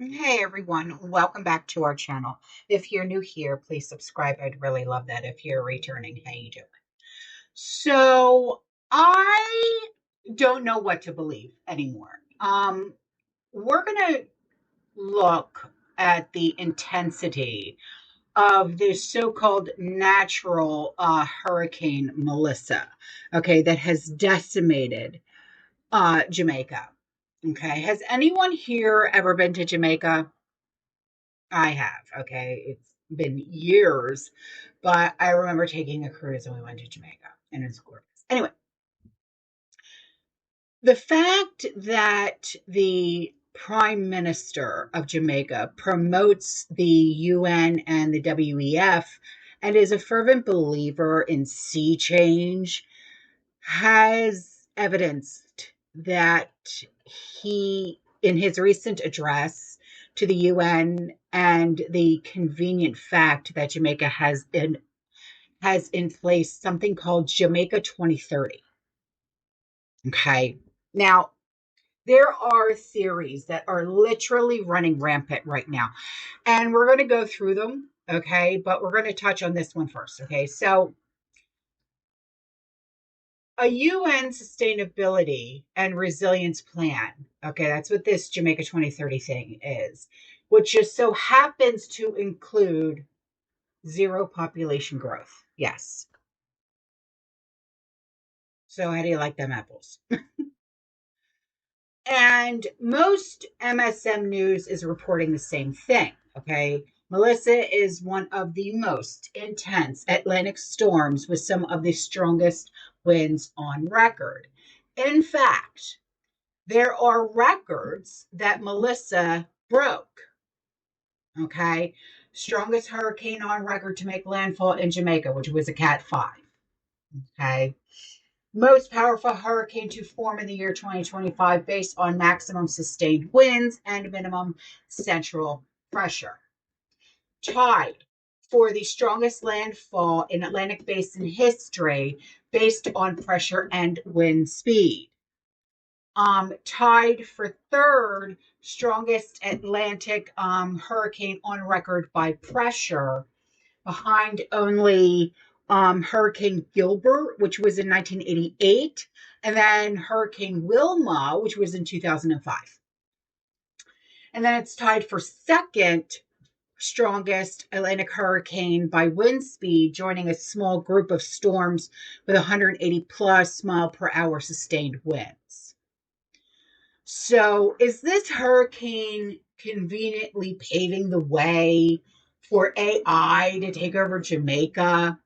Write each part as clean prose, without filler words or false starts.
Hey everyone, welcome back to our channel. If you're new here, please subscribe. I'd really love that. If you're returning, how you doing? So I don't know what to believe anymore. We're gonna look at the intensity of this so-called natural hurricane Melissa, okay, that has decimated Jamaica. Okay, has anyone here ever been to Jamaica? I have. Okay. It's been years, but I remember taking a cruise and we went to Jamaica and it's gorgeous. Anyway, the fact that the Prime Minister of Jamaica promotes the UN and the WEF and is a fervent believer in sea change has evidenced that in his recent address to the UN, and the convenient fact that Jamaica has in place something called Jamaica 2030. Okay. Now, there are theories that are literally running rampant right now, and we're going to go through them. Okay. But we're going to touch on this one first. Okay. So, a UN sustainability and resilience plan. Okay, that's what this Jamaica 2030 thing is, which just so happens to include zero population growth. Yes. So, how do you like them apples? And most MSM News is reporting the same thing. Okay. Melissa is one of the most intense Atlantic storms with some of the strongest winds on record. In fact, there are records that Melissa broke. Okay. Strongest hurricane on record to make landfall in Jamaica, which was a Cat 5. Okay. Most powerful hurricane to form in the year 2025 based on maximum sustained winds and minimum central pressure. Tied for the strongest landfall in Atlantic Basin history based on pressure and wind speed. Tied for third strongest Atlantic hurricane on record by pressure, behind only Hurricane Gilbert, which was in 1988, and then Hurricane Wilma, which was in 2005. And then it's tied for second strongest Atlantic hurricane by wind speed, joining a small group of storms with 180 plus mile per hour sustained winds. So, is this hurricane conveniently paving the way for AI to take over Jamaica?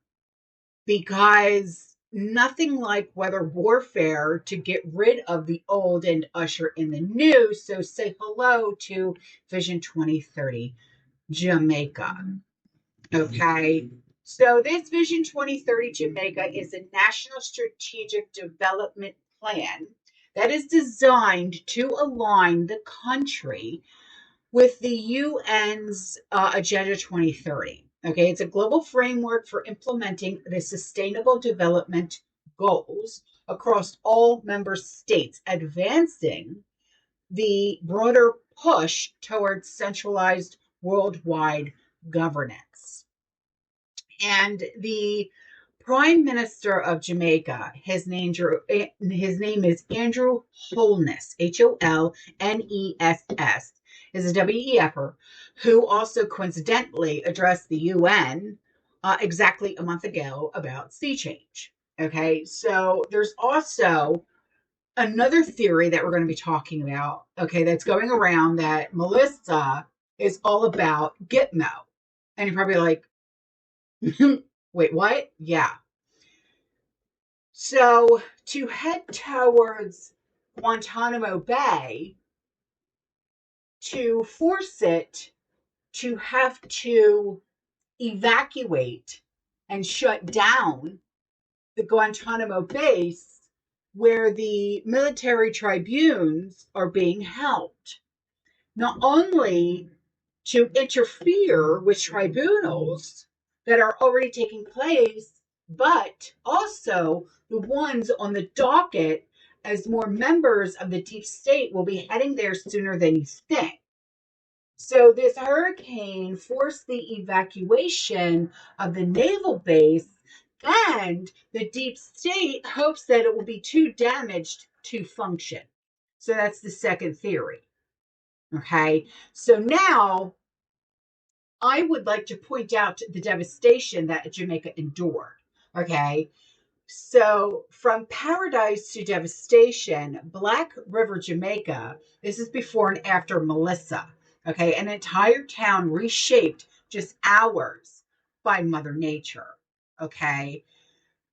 Because nothing like weather warfare to get rid of the old and usher in the new. So, say hello to Vision 2030 Jamaica. Okay. So, this Vision 2030 Jamaica is a national strategic development plan that is designed to align the country with the UN's Agenda 2030. Okay, it's a global framework for implementing the sustainable development goals across all member states, advancing the broader push towards centralized worldwide governance. And the Prime Minister of Jamaica, his name is Andrew Holness, Holness, is a WEFer who also coincidentally addressed the UN exactly a month ago about sea change. Okay, so there's also another theory that we're going to be talking about, okay, that's going around, that Melissa is all about Gitmo. And you're probably like, wait, what? Yeah. So to head towards Guantanamo Bay, to force it to have to evacuate and shut down the Guantanamo base where the military tribunes are being held. Not only to interfere with tribunals that are already taking place, but also the ones on the docket, as more members of the deep state will be heading there sooner than you think. So this hurricane forced the evacuation of the naval base, and the deep state hopes that it will be too damaged to function. So that's the second theory. Okay. So now I would like to point out the devastation that Jamaica endured. Okay. So, from paradise to devastation, Black River, Jamaica, this is before and after Melissa. Okay, an entire town reshaped just hours by Mother Nature. Okay,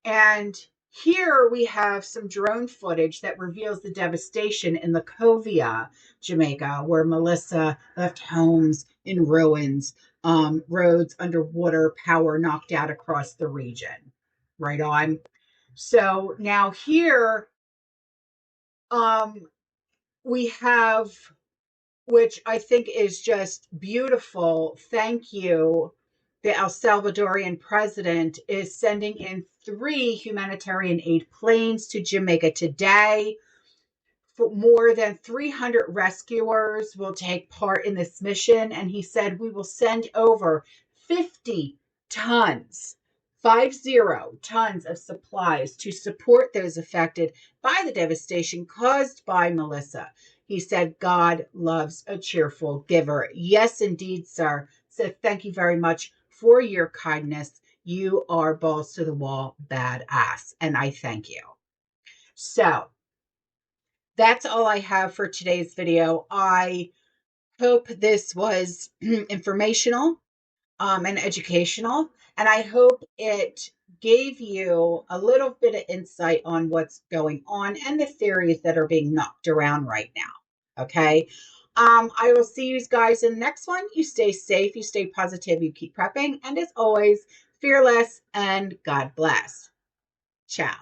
and here we have some drone footage that reveals the devastation in Lacovia, Jamaica, where Melissa left homes in ruins, roads underwater, power knocked out across the region. Right on. So now here um, we have, which I think is just beautiful. Thank you. The El Salvadorian president is sending in 3 humanitarian aid planes to Jamaica today. More than 300 rescuers will take part in this mission, and he said we will send over 50 tons, 50 tons of supplies to support those affected by the devastation caused by Melissa. He said, God loves a cheerful giver. Yes, indeed, sir. So thank you very much for your kindness. You are balls to the wall badass, and I thank you. So, that's all I have for today's video. I hope this was informational and educational, and I hope it gave you a little bit of insight on what's going on and the theories that are being knocked around right now. Okay. I will see you guys in the next one. You stay safe, you stay positive, you keep prepping, and as always, fearless and God bless. Ciao.